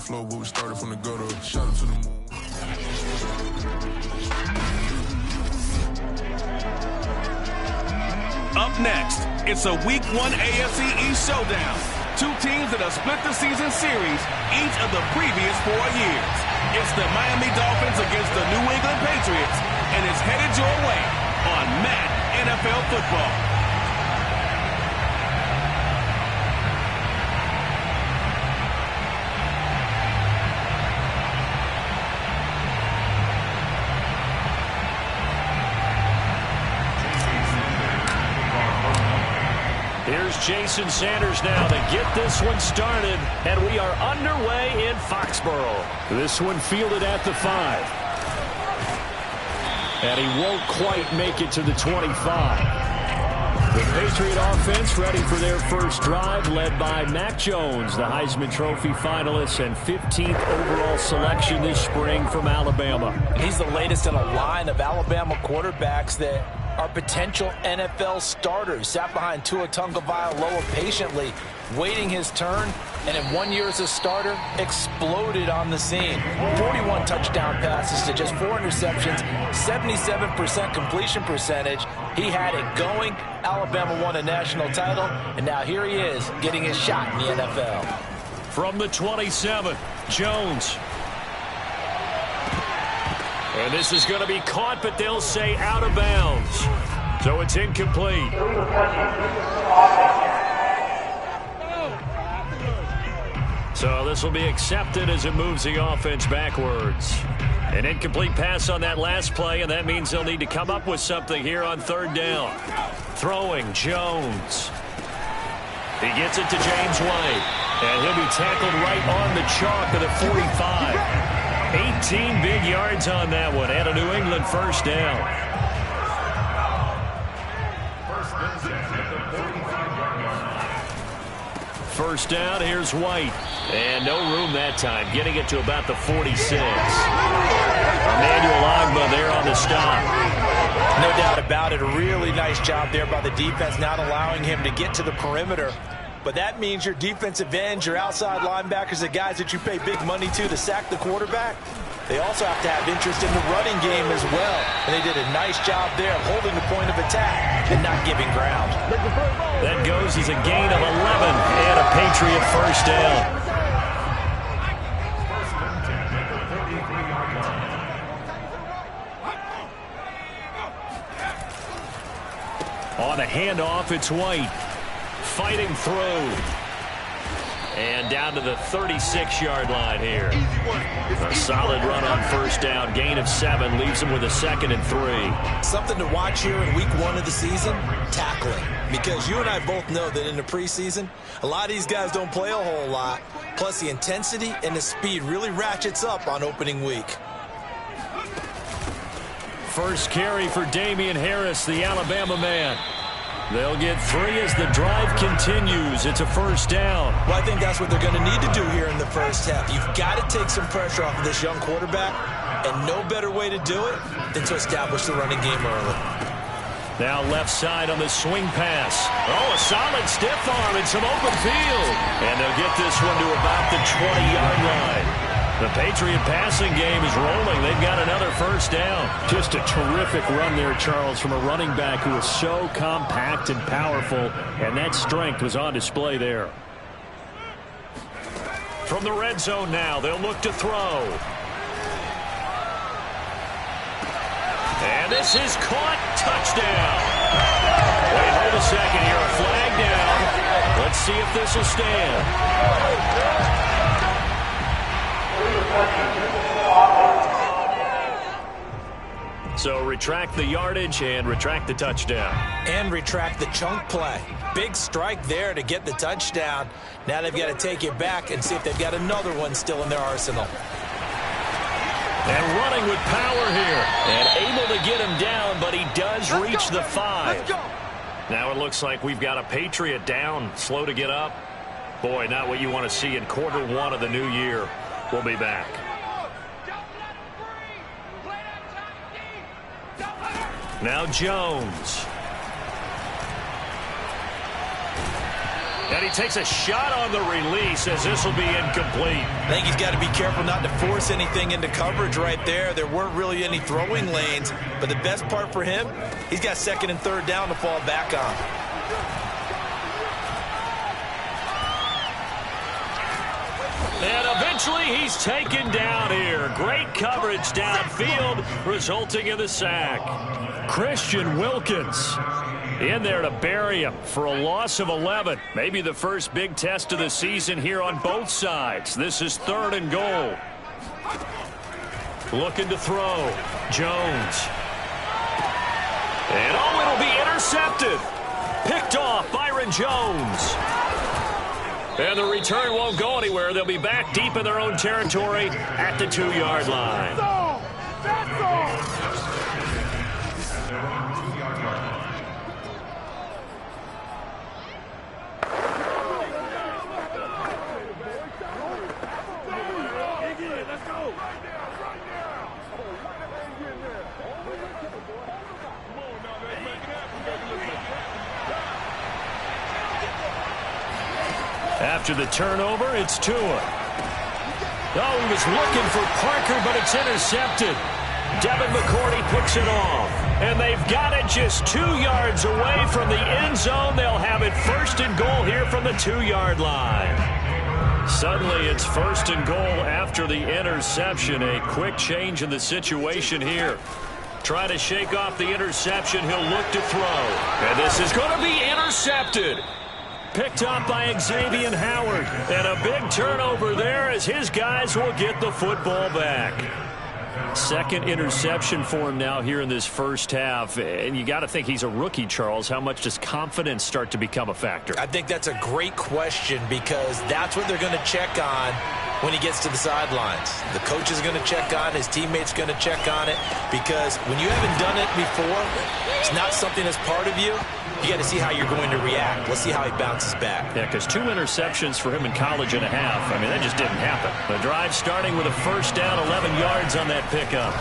flow, but we started from the gutter. Shout out to the moon. Up next, it's a Week 1 AFC East showdown. Two teams that have split the season series each of the previous 4 years. It's the Miami Dolphins against the New England Patriots, and it's headed your way on Madden NFL Football. Here's Jason Sanders now to get this one started, and we are underway in Foxborough. This one fielded at the 5. And he won't quite make it to the 25. The Patriot offense ready for their first drive, led by Mac Jones, the Heisman Trophy finalist and 15th overall selection this spring from Alabama. He's the latest in a line of Alabama quarterbacks that are potential NFL starters. Sat behind Tua Tagovailoa patiently, waiting his turn, and in 1 year as a starter, exploded on the scene. 41 touchdown passes to just 4 interceptions, 77% completion percentage. He had it going. Alabama won a national title, and now here he is getting his shot in the NFL. From the 27, Jones. And this is going to be caught, but they'll say out of bounds. So it's incomplete. So this will be accepted as it moves the offense backwards. An incomplete pass on that last play, and that means they'll need to come up with something here on 3rd down. Throwing, Jones. He gets it to James White. And he'll be tackled right on the chalk of the 45. 18 big yards on that one, and a New England first down. First down, here's White. And no room that time, getting it to about the 46. Emmanuel Ogbah there on the stop. No doubt about it, a really nice job there by the defense, not allowing him to get to the perimeter. But that means your defensive ends, your outside linebackers, the guys that you pay big money to sack the quarterback, they also have to have interest in the running game as well. And they did a nice job there of holding the point of attack and not giving ground. That goes as a gain of 11 and a Patriot first down. On a handoff, it's White. Fighting through. And down to the 36-yard line here. A solid run on first down. Gain of 7 leaves them with a 2nd and 3. Something to watch here in week 1 of the season, tackling. Because you and I both know that in the preseason, a lot of these guys don't play a whole lot. Plus the intensity and the speed really ratchets up on opening week. First carry for Damian Harris, the Alabama man. They'll get 3 as the drive continues. It's a first down. Well, I think that's what they're going to need to do here in the first half. You've got to take some pressure off of this young quarterback, and no better way to do it than to establish the running game early. Now left side on the swing pass. Oh, a solid stiff arm and some open field. And they'll get this one to about the 20-yard line. The Patriot passing game is rolling. They've got another first down. Just a terrific run there, Charles, from a running back who is so compact and powerful, and that strength was on display there. From the red zone now, they'll look to throw. And this is caught. Touchdown. Wait, hold a second here. A flag down. Let's see if this will stand. So retract the yardage and retract the touchdown. And retract the chunk play. Big strike there to get the touchdown. Now they've got to take it back and see if they've got another one still in their arsenal. And running with power here. And able to get him down, but he does reach the 5. Now it looks like we've got a Patriot down, slow to get up. Boy, not what you want to see in quarter 1 of the new year. We'll be back. Now Jones. And he takes a shot on the release as this will be incomplete. I think he's got to be careful not to force anything into coverage right there. There weren't really any throwing lanes, but the best part for him, he's got second and third down to fall back on. And eventually he's taken down here. Great coverage downfield, resulting in the sack. Christian Wilkins in there to bury him for a loss of 11. Maybe the first big test of the season here on both sides. This is 3rd and goal. Looking to throw. Jones. And oh, it'll be intercepted. Picked off Byron Jones. And the return won't go anywhere. They'll be back deep in their own territory at the 2-yard line. That's all. After the turnover, it's Tua. Oh, he was looking for Parker, but it's intercepted. Devin McCourty picks it off. And they've got it just 2 yards away from the end zone. They'll have it 1st and goal here from the 2-yard line. Suddenly, it's 1st and goal after the interception. A quick change in the situation here. Trying to shake off the interception. He'll look to throw. And this is going to be intercepted. Picked up by Xavier Howard. And a big turnover there as his guys will get the football back. Second interception for him now here in this first half. And you got to think he's a rookie, Charles. How much does confidence start to become a factor? I think that's a great question because that's what they're going to check on when he gets to the sidelines. The coach is going to check on it. His teammates going to check on it because when you haven't done it before, it's not something that's part of you. You got to see how you're going to react. Let's see how he bounces back. Yeah, because 2 interceptions for him in college and a half. I mean, that just didn't happen. The drive starting with a first down, 11 yards on that pickup.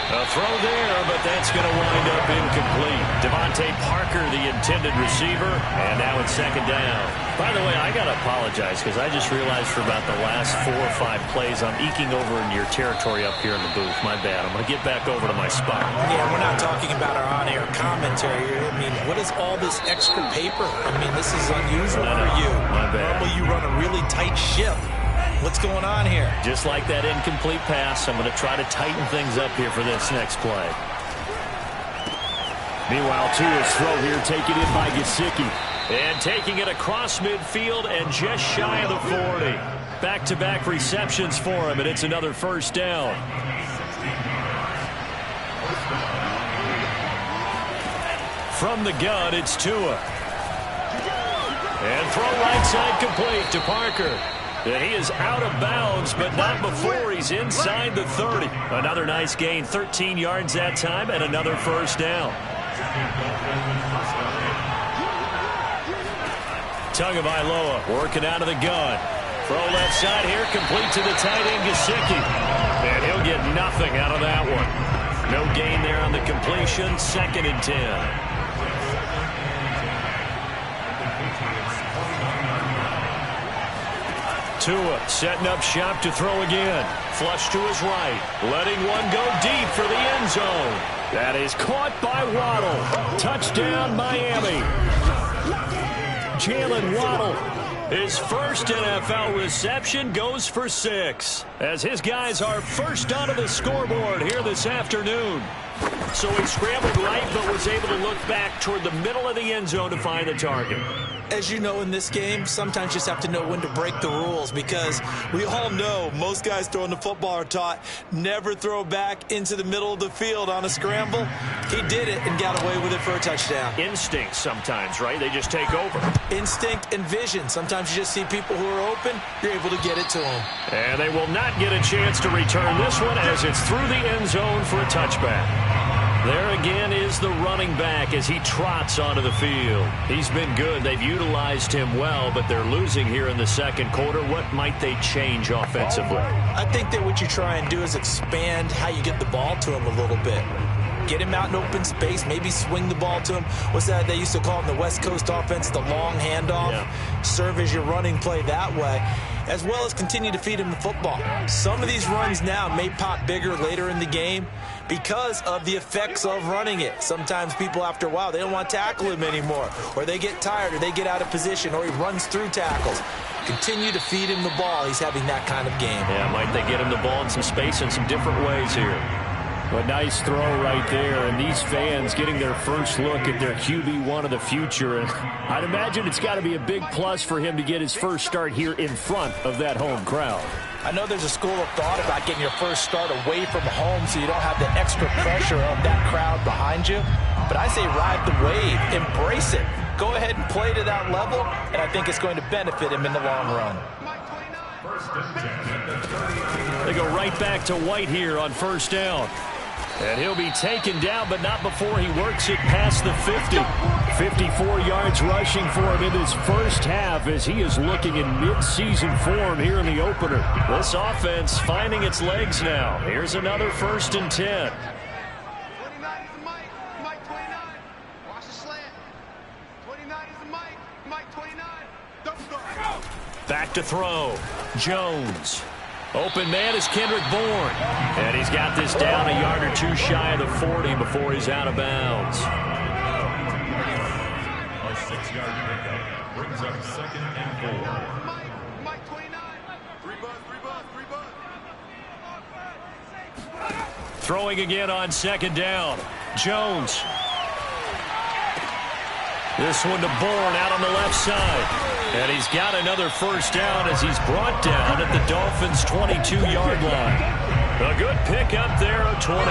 A throw there, but that's going to wind up incomplete. Devontae Parker, the intended receiver, and now it's 2nd down. By the way, I got to apologize because I just realized for about the last 4 or 5 plays I'm eking over in your territory up here in the booth. My bad. I'm going to get back over to my spot. Yeah, we're not talking about our on-air commentary. I mean, what is all this extra paper? I mean, this is unusual for you. My bad. Normally you run a really tight ship. What's going on here? Just like that incomplete pass, I'm going to try to tighten things up here for this next play. Meanwhile, Tua's throw here taken in by Gesicki. And taking it across midfield and just shy of the 40. Back-to-back receptions for him, and it's another first down. From the gun, it's Tua. And throw right side complete to Parker. And he is out of bounds, but not before he's inside the 30. Another nice gain, 13 yards that time, and another first down. Tagovailoa working out of the gun. Throw left side here, complete to the tight end, Gesicki. And he'll get nothing out of that one. No gain there on the completion, 2nd and 10. Tua setting up shop to throw again. Flush to his right. Letting one go deep for the end zone. That is caught by Waddle. Touchdown, Miami. Jalen Waddle, his first NFL reception, goes for 6. As his guys are first onto the scoreboard here this afternoon. So he scrambled right, but was able to look back toward the middle of the end zone to find the target. As you know, in this game, sometimes you just have to know when to break the rules because we all know most guys throwing the football are taught never throw back into the middle of the field on a scramble. He did it and got away with it for a touchdown. Instinct sometimes, right? They just take over. Instinct and vision. Sometimes you just see people who are open, you're able to get it to them. And they will not get a chance to return this one as it's through the end zone for a touchback. There again is the running back as he trots onto the field. He's been good. They've utilized him well, but they're losing here in the second quarter. What might they change offensively? I think that what you try and do is expand how you get the ball to him a little bit. Get him out in open space, maybe swing the ball to him. What's that they used to call in the West Coast offense, the long handoff? Yeah. Serve as your running play that way, as well as continue to feed him the football. Some of these runs now may pop bigger later in the game because of the effects of running it. Sometimes people, after a while, they don't want to tackle him anymore, or they get tired, or they get out of position, or he runs through tackles. Continue to feed him the ball. He's having that kind of game. Yeah, might they get him the ball in some space in some different ways here. A nice throw right there, and these fans getting their first look at their QB1 of the future. And I'd imagine it's got to be a big plus for him to get his first start here in front of that home crowd. I know there's a school of thought about getting your first start away from home so you don't have the extra pressure of that crowd behind you. But I say ride the wave, embrace it. Go ahead and play to that level, and I think it's going to benefit him in the long run. They go right back to White here on first down. And he'll be taken down, but not before he works it past the 50. 54 yards rushing for him in his first half as he is looking in mid-season form here in the opener. This offense finding its legs now. Here's another 1st and 10. Back to throw. Jones. Open man is Kendrick Bourne. And he's got this down a yard or two shy of the 40 before he's out of bounds. A 6-yard pickup brings up 2nd and 4. Mike 29. 3 bus. Throwing again on 2nd down. Jones. This one to Bourne out on the left side. And he's got another first down as he's brought down at the Dolphins' 22-yard line. A good pickup there of 20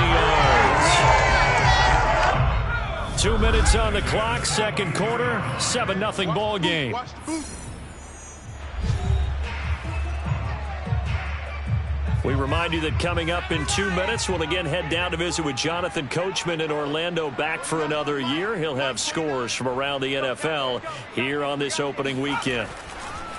yards. 2 minutes on the clock, 2nd quarter, 7-0 ball game. We remind you that coming up in 2 minutes, we'll again head down to visit with Jonathan Coachman in Orlando, back for another year. He'll have scores from around the NFL here on this opening weekend.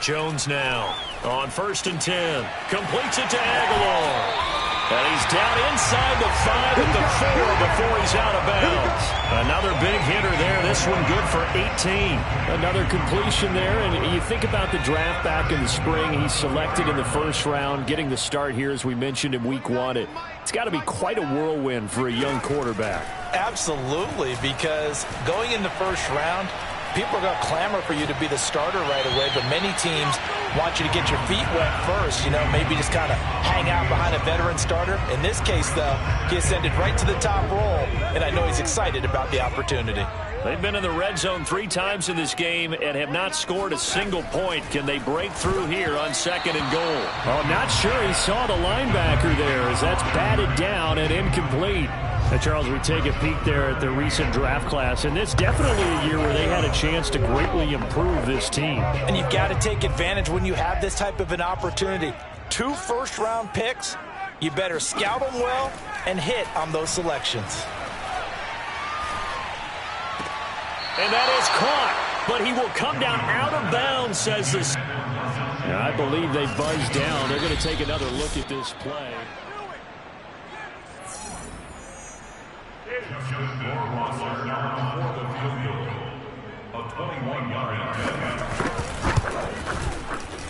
Jones now on 1st and 10. Completes it to Aguilar. And he's down inside the 5 at the 4 before he's out of bounds. Another big hitter there. This one good for 18. Another completion there. And you think about the draft back in the spring. He's selected in the 1st round, getting the start here, as we mentioned, in week 1. It's got to be quite a whirlwind for a young quarterback. Absolutely, because going in the 1st round, people are going to clamor for you to be the starter right away, but many teams want you to get your feet wet first, maybe just kind of hang out behind a veteran starter. In this case, though, he ascended right to the top role, and I know he's excited about the opportunity. They've been in the red zone 3 times in this game and have not scored a single point. Can they break through here on 2nd and goal? Oh, not sure he saw the linebacker there as that's batted down and incomplete. Now, Charles, we take a peek there at the recent draft class, and it's definitely a year where they had a chance to greatly improve this team. And you've got to take advantage when you have this type of an opportunity. 2 first-round picks, you better scout them well and hit on those selections. And that is caught, but he will come down out of bounds, says this. Now, I believe they buzzed down. They're going to take another look at this play.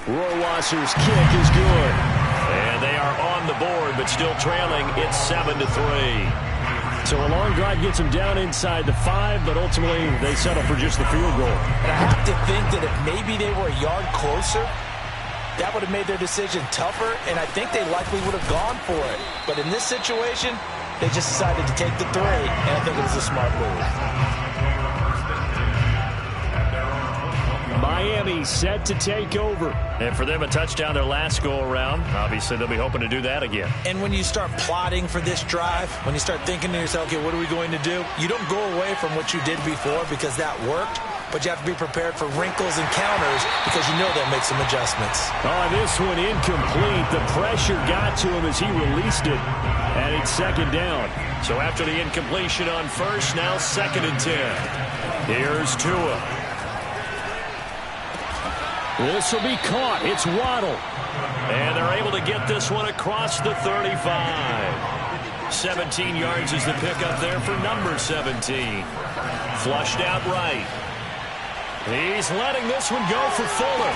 Rohrwasser's kick is good. And they are on the board, but still trailing. It's 7-3. So a long drive gets them down inside the 5, but ultimately they settle for just the field goal. And I have to think that if maybe they were a yard closer, that would have made their decision tougher, and I think they likely would have gone for it. But in this situation, they just decided to take the 3, and I think it was a smart move. Miami set to take over. And for them, a touchdown their last go-around. Obviously, they'll be hoping to do that again. And when you start plotting for this drive, when you start thinking to yourself, okay, what are we going to do? You don't go away from what you did before because that worked, but you have to be prepared for wrinkles and counters because you know they'll make some adjustments. Oh, this one incomplete. The pressure got to him as he released it. And it's 2nd down. So after the incompletion on 1st, now 2nd and 10. Here's Tua. This will be caught. It's Waddle. And they're able to get this one across the 35. 17 yards is the pickup there for number 17. Flushed out right. He's letting this one go for Fuller.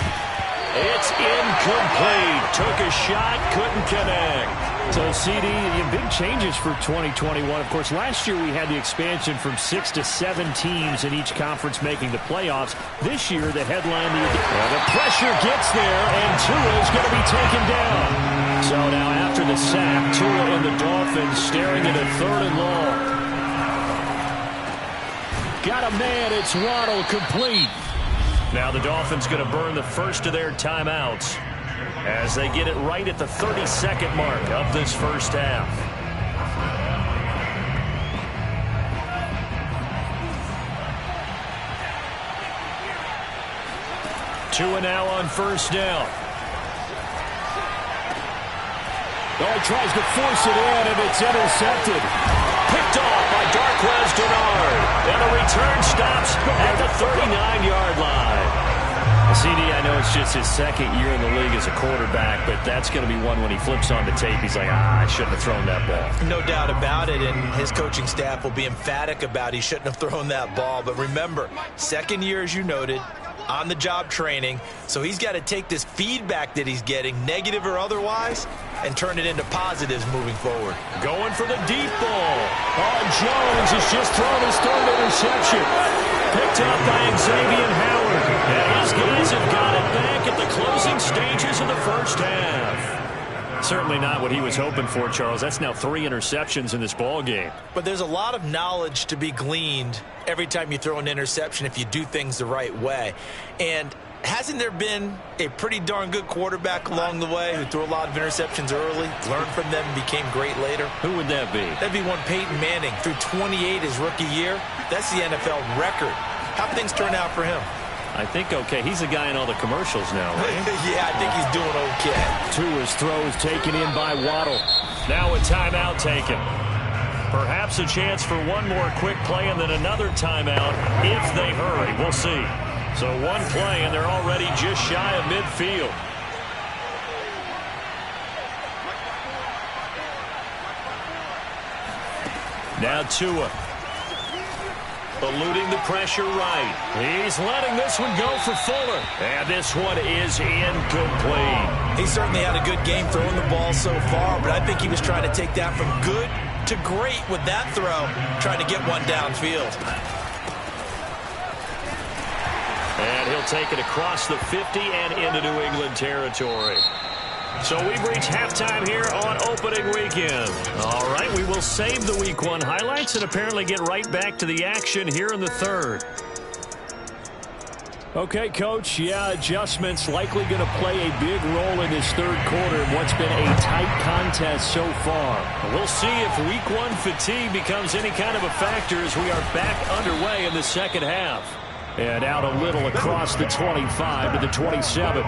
It's incomplete. Took a shot, couldn't connect. So, CD, big changes for 2021. Of course, last year we had the expansion from 6 to 7 teams in each conference making the playoffs. This year, the headline, the pressure gets there, and Tua is going to be taken down. So now after the sack, Tua and the Dolphins staring at a 3rd and long. Got a man, it's Waddle, complete. Now the Dolphins going to burn the first of their timeouts as they get it right at the 30-second mark of this first half. Tua now on first down. Oh, he tries to force it in, and it's intercepted. Picked off by Darqueze Dennard. And a return stops at the 39-yard line. CD, I know it's just his 2nd year in the league as a quarterback, but that's going to be one when he flips on the tape. He's like, I shouldn't have thrown that ball. No doubt about it, and his coaching staff will be emphatic about he shouldn't have thrown that ball. But remember, 2nd year, as you noted, on-the-job training, so he's got to take this feedback that he's getting, negative or otherwise, and turn it into positives moving forward. Going for the deep ball. Oh, Jones has just thrown his 3rd interception. Picked up by Xavier Howard. And his guys have got it back at the closing stages of the first half. Certainly not what he was hoping for, Charles. That's now 3 interceptions in this ball game. But there's a lot of knowledge to be gleaned every time you throw an interception if you do things the right way. And hasn't there been a pretty darn good quarterback along the way who threw a lot of interceptions early, learned from them, and became great later? Who would that be? That'd be one Peyton Manning. Threw 28 his rookie year. That's the NFL record. How'd things turn out for him? I think okay. He's the guy in all the commercials now, right? Yeah, I think he's doing okay. Tua's throws taken in by Waddle. Now a timeout taken. Perhaps a chance for one more quick play and then another timeout if they hurry. We'll see. So one play, and they're already just shy of midfield. Now Tua. Eluding the pressure right. He's letting this one go for Fuller. And this one is incomplete. He certainly had a good game throwing the ball so far, but I think he was trying to take that from good to great with that throw, trying to get one downfield. And he'll take it across the 50 and into New England territory. So we've reached halftime here on opening weekend. All right, we will save the Week 1 highlights and apparently get right back to the action here in the 3rd. Okay, Coach, adjustments likely going to play a big role in this 3rd quarter in what's been a tight contest so far. We'll see if Week 1 fatigue becomes any kind of a factor as we are back underway in the 2nd half. And out a little across the 25 to the 27.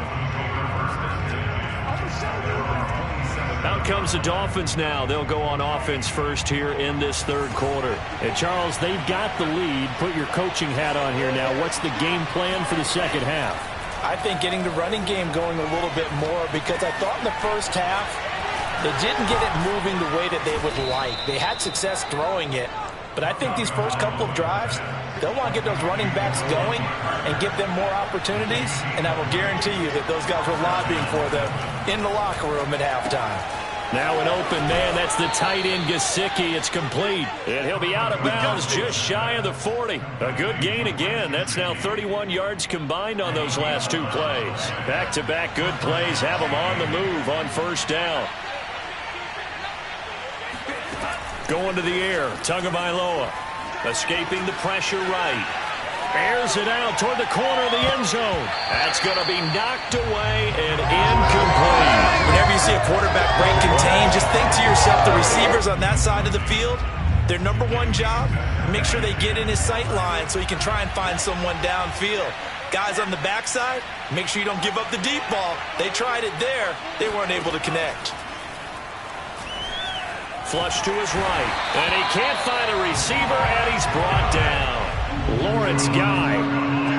Out comes the Dolphins now. They'll go on offense first here in this 3rd quarter. And Charles, they've got the lead. Put your coaching hat on here now. What's the game plan for the 2nd half? I think getting the running game going a little bit more, because I thought in the first half they didn't get it moving the way that they would like. They had success throwing it, but I think these first couple of drives, they'll want to get those running backs going and give them more opportunities, and I will guarantee you that those guys were lobbying for them in the locker room at halftime. Now an open man. That's the tight end, Gesicki. It's complete. And he'll be out of bounds just shy of the 40. A good gain again. That's now 31 yards combined on those last 2 plays. Back-to-back good plays have them on the move on first down. Going to the air. Tagovailoa. Escaping the pressure right. Airs it out toward the corner of the end zone. That's going to be knocked away and incomplete. Whenever you see a quarterback break contain, just think to yourself, the receivers on that side of the field, their number one job, make sure they get in his sight line so he can try and find someone downfield. Guys on the backside, make sure you don't give up the deep ball. They tried it there. They weren't able to connect. Flush to his right. And he can't find a receiver, and he's brought down. Lawrence Guy.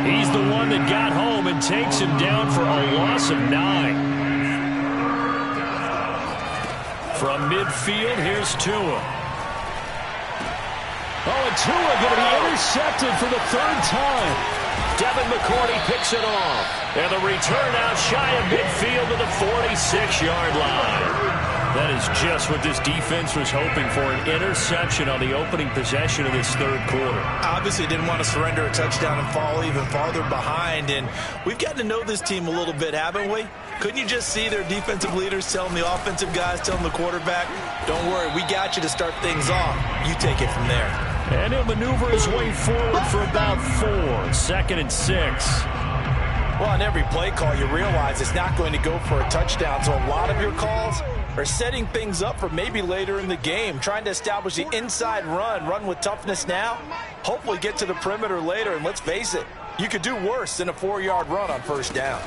He's the one that got home and takes him down for a loss of 9. From midfield, here's Tua. Oh, and Tua going to be intercepted for the third time. Devin McCourty picks it off. And the return out shy of midfield to the 46-yard line. That is just what this defense was hoping for, an interception on the opening possession of this third quarter. Obviously didn't want to surrender a touchdown and fall even farther behind. And we've gotten to know this team a little bit, haven't we? Couldn't you just see their defensive leaders telling the offensive guys, telling the quarterback, don't worry, we got you to start things off. You take it from there. And he'll maneuver his way forward for about 4. 2nd and 6. Well, on every play call, you realize it's not going to go for a touchdown. So a lot of your calls are setting things up for maybe later in the game, trying to establish the inside run with toughness now, hopefully get to the perimeter later. And let's face it, you could do worse than a 4-yard run on first down.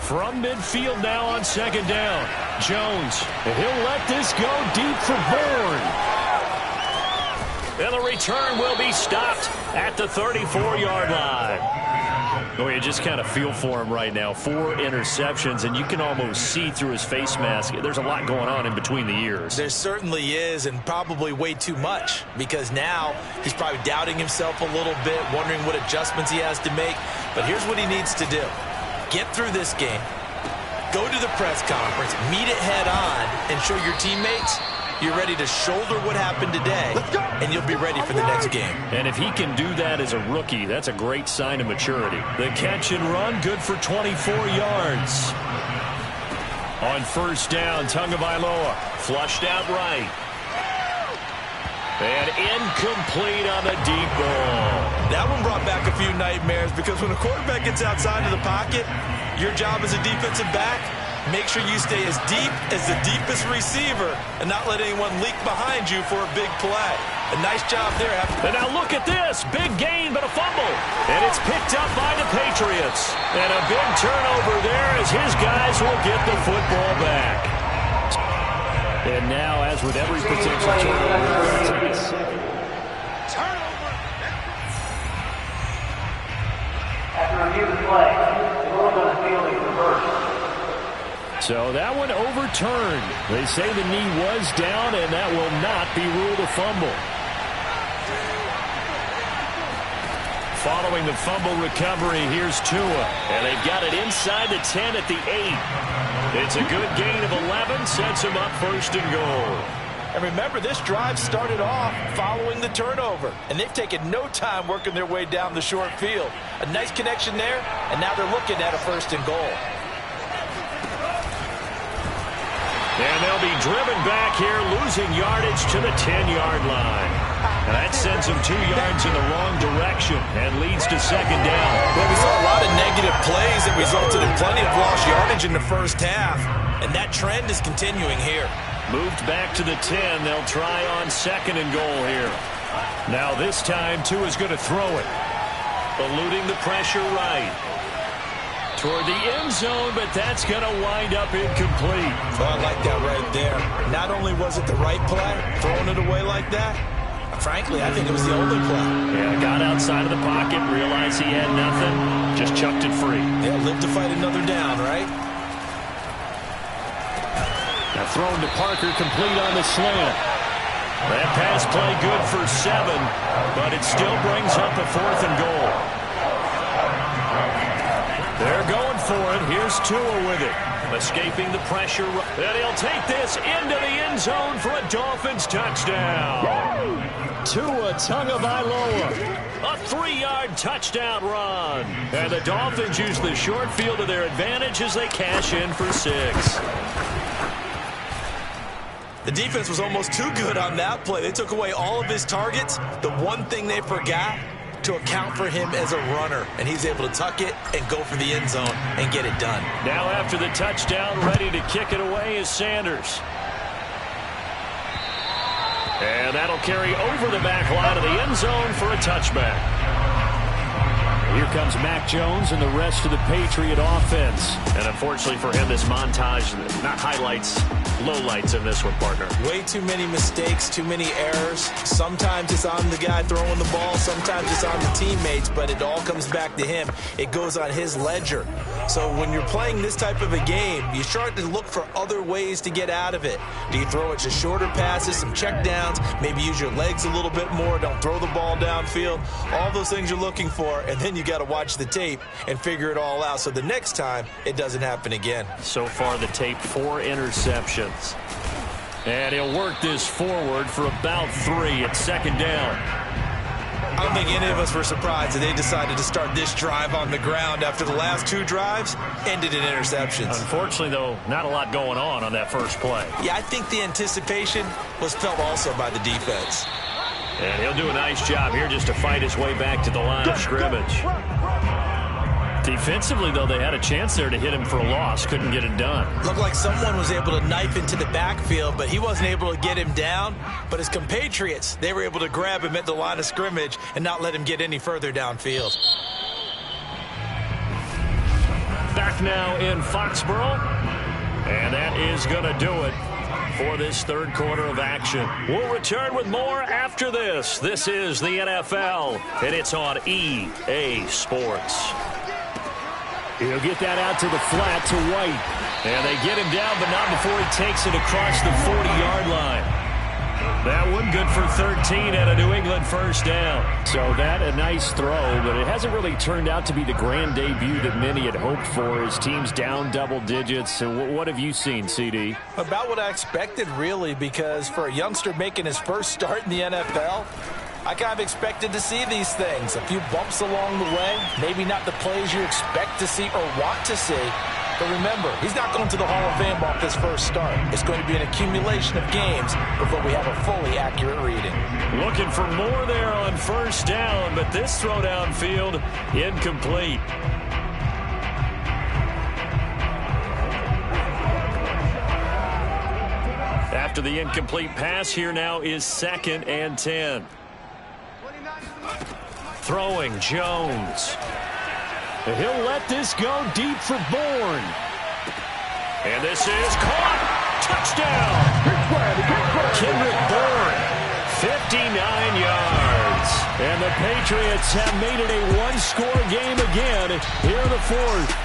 From midfield now on 2nd down. Jones, and he'll let this go deep for Bourne. And the return will be stopped at the 34-yard line. Oh, you just kind of feel for him right now. 4 interceptions, and you can almost see through his face mask. There's a lot going on in between the ears. There certainly is, and probably way too much, because now he's probably doubting himself a little bit, wondering what adjustments he has to make. But here's what he needs to do. Get through this game, go to the press conference, meet it head on, and show your teammates you're ready to shoulder what happened today, and you'll be ready for the next game. And if he can do that as a rookie, that's a great sign of maturity. The catch and run, good for 24 yards. On first down, Tagovailoa flushed out right. And incomplete on the deep ball. That one brought back a few nightmares, because when a quarterback gets outside of the pocket, your job as a defensive back, make sure you stay as deep as the deepest receiver and not let anyone leak behind you for a big play. A nice job there. And now look at this. Big gain, but a fumble. And it's picked up by the Patriots. And a big turnover there as his guys will get the football back. And now, as with every potential turnover, after review the play, the rule on the field is reversed. So that one overturned. They say the knee was down, and that will not be ruled a fumble. Following the fumble recovery, here's Tua. And they've got it inside the 10 at the 8. It's a good gain of 11, sets him up 1st and goal. And remember, this drive started off following the turnover, and they've taken no time working their way down the short field. A nice connection there, and now they're looking at a 1st and goal. And they'll be driven back here, losing yardage to the 10-yard line. And that sends them 2 yards in the wrong direction and leads to 2nd down. Well, we saw a lot of negative plays that resulted in plenty of lost yardage in the first half, and that trend is continuing here. Moved back to the 10. They'll try on 2nd and goal here. Now this time, Tua's going to throw it. Eluding the pressure right. Toward the end zone, but that's going to wind up incomplete. Oh, I like that right there. Not only was it the right play, throwing it away like that, frankly, I think it was the only play. Yeah, got outside of the pocket, realized he had nothing, just chucked it free. Yeah, live to fight another down, right? Now thrown to Parker, complete on the slant. That pass play good for 7, but it still brings up a 4th and goal. They're going for it. Here's Tua with it. Escaping the pressure. And he'll take this into the end zone for a Dolphins touchdown. Tua Tagovailoa. A 3-yard touchdown run. And the Dolphins use the short field to their advantage as they cash in for 6. The defense was almost too good on that play. They took away all of his targets. The one thing they forgot, to account for him as a runner, and he's able to tuck it and go for the end zone and get it done. Now after the touchdown, ready to kick it away is Sanders. And that'll carry over the back line of the end zone for a touchback. Here comes Mac Jones and the rest of the Patriot offense. And unfortunately for him, this montage, not highlights, lowlights in this one, partner. Way too many mistakes, too many errors. Sometimes it's on the guy throwing the ball, sometimes it's on the teammates, but it all comes back to him. It goes on his ledger. So when you're playing this type of a game, you start to look for other ways to get out of it. Do you throw it to shorter passes, some check downs, maybe use your legs a little bit more, don't throw the ball downfield, all those things you're looking for, and then you got to watch the tape and figure it all out so the next time it doesn't happen again. So far the tape, 4 interceptions. And he'll work this forward for about 3 at second down. I don't think any of us were surprised that they decided to start this drive on the ground after the last 2 drives ended in interceptions. Unfortunately, though, not a lot going on that first play. Yeah, I think the anticipation was felt also by the defense. And he'll do a nice job here just to fight his way back to the line of scrimmage. Defensively, though, they had a chance there to hit him for a loss. Couldn't get it done. Looked like someone was able to knife into the backfield, but he wasn't able to get him down. But his compatriots, they were able to grab him at the line of scrimmage and not let him get any further downfield. Back now in Foxborough. And that is going to do it for this third quarter of action. We'll return with more after this. This is the NFL, and it's on EA Sports. He'll get that out to the flat to White. And they get him down, but not before he takes it across the 40-yard line. That one good for 13 and a New England first down. So that a nice throw, but it hasn't really turned out to be the grand debut that many had hoped for. His team's down double digits. So what have you seen, CD? About what I expected, really, because for a youngster making his first start in the NFL, I kind of expected to see these things. A few bumps along the way, maybe not the plays you expect to see or want to see. But remember, he's not going to the Hall of Fame off this first start. It's going to be an accumulation of games before we have a fully accurate reading. Looking for more there on first down, but this throw downfield incomplete. After the incomplete pass, here now is 2nd and 10. Throwing Jones. He'll let this go deep for Bourne. And this is caught. Touchdown. Kendrick Bourne, 59 yards. And the Patriots have made it a one-score game again here in the fourth.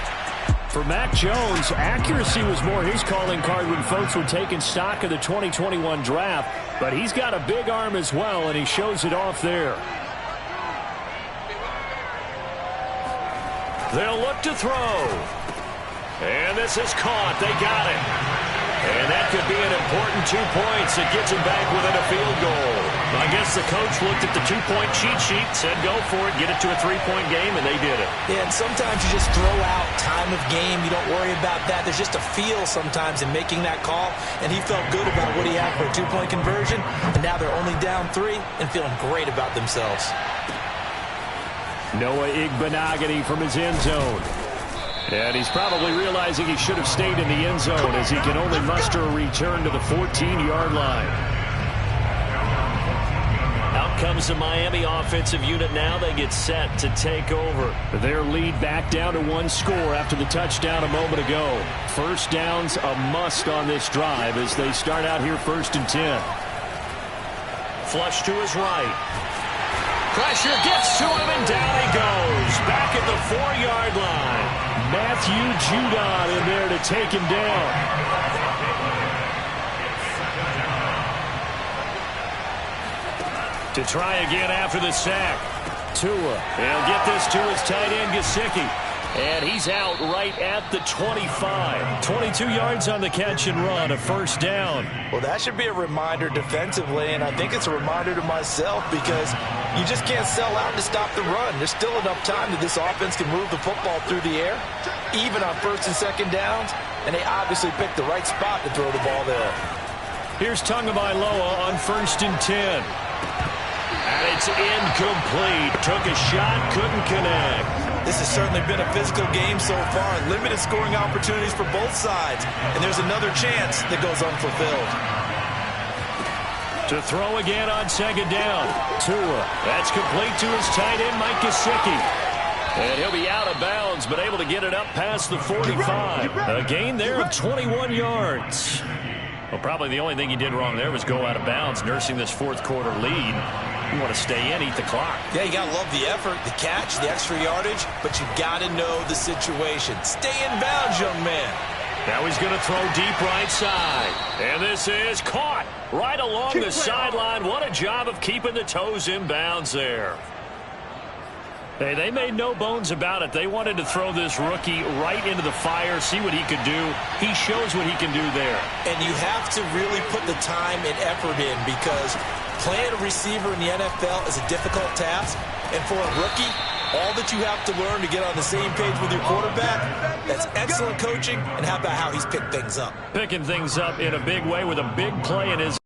For Mac Jones, accuracy was more his calling card when folks were taking stock of the 2021 draft. But he's got a big arm as well, and he shows it off there. They'll look to throw. And this is caught. They got it. And that could be an important 2 points. It gets him back within a field goal. I guess the coach looked at the 2-point cheat sheet, said go for it, get it to a 3-point game, and they did it. Yeah, and sometimes you just throw out time of game. You don't worry about that. There's just a feel sometimes in making that call, and he felt good about what he had for a 2-point conversion, and now they're only down 3 and feeling great about themselves. Noah Igbenogany from his end zone. And he's probably realizing he should have stayed in the end zone as he can only muster a return to the 14-yard line. Out comes the Miami offensive unit now. They get set to take over. Their lead back down to 1 score after the touchdown a moment ago. First down's a must on this drive as they start out here 1st and 10. Flush to his right. Pressure gets to him, and down he goes. Back at the 4-yard line. Matthew Judon in there to take him down. To try again after the sack. Tua. He'll get this to his tight end, Gesicki. And he's out right at the 25. 22 yards on the catch and run, a first down. Well, that should be a reminder defensively, and I think it's a reminder to myself because you just can't sell out to stop the run. There's still enough time that this offense can move the football through the air, even on 1st and 2nd downs, and they obviously picked the right spot to throw the ball there. Here's Tagovailoa on 1st and 10. And it's incomplete. Took a shot, couldn't connect. This has certainly been a physical game so far. Limited scoring opportunities for both sides. And there's another chance that goes unfulfilled. To throw again on 2nd down. Tua. That's complete to his tight end, Mike Gesicki. And he'll be out of bounds, but able to get it up past the 45. A gain there of 21 yards. Well, probably the only thing he did wrong there was go out of bounds, nursing this 4th quarter lead. You want to stay in, eat the clock. Yeah, you got to love the effort, the catch, the extra yardage, but you got to know the situation. Stay in bounds, young man. Now he's going to throw deep right side. And this is caught right along the sideline. What a job of keeping the toes in bounds there. Hey, they made no bones about it. They wanted to throw this rookie right into the fire, see what he could do. He shows what he can do there. And you have to really put the time and effort in because playing a receiver in the NFL is a difficult task. And for a rookie, all that you have to learn to get on the same page with your quarterback, that's excellent coaching. And how about how he's picked things up? Picking things up in a big way with a big play in his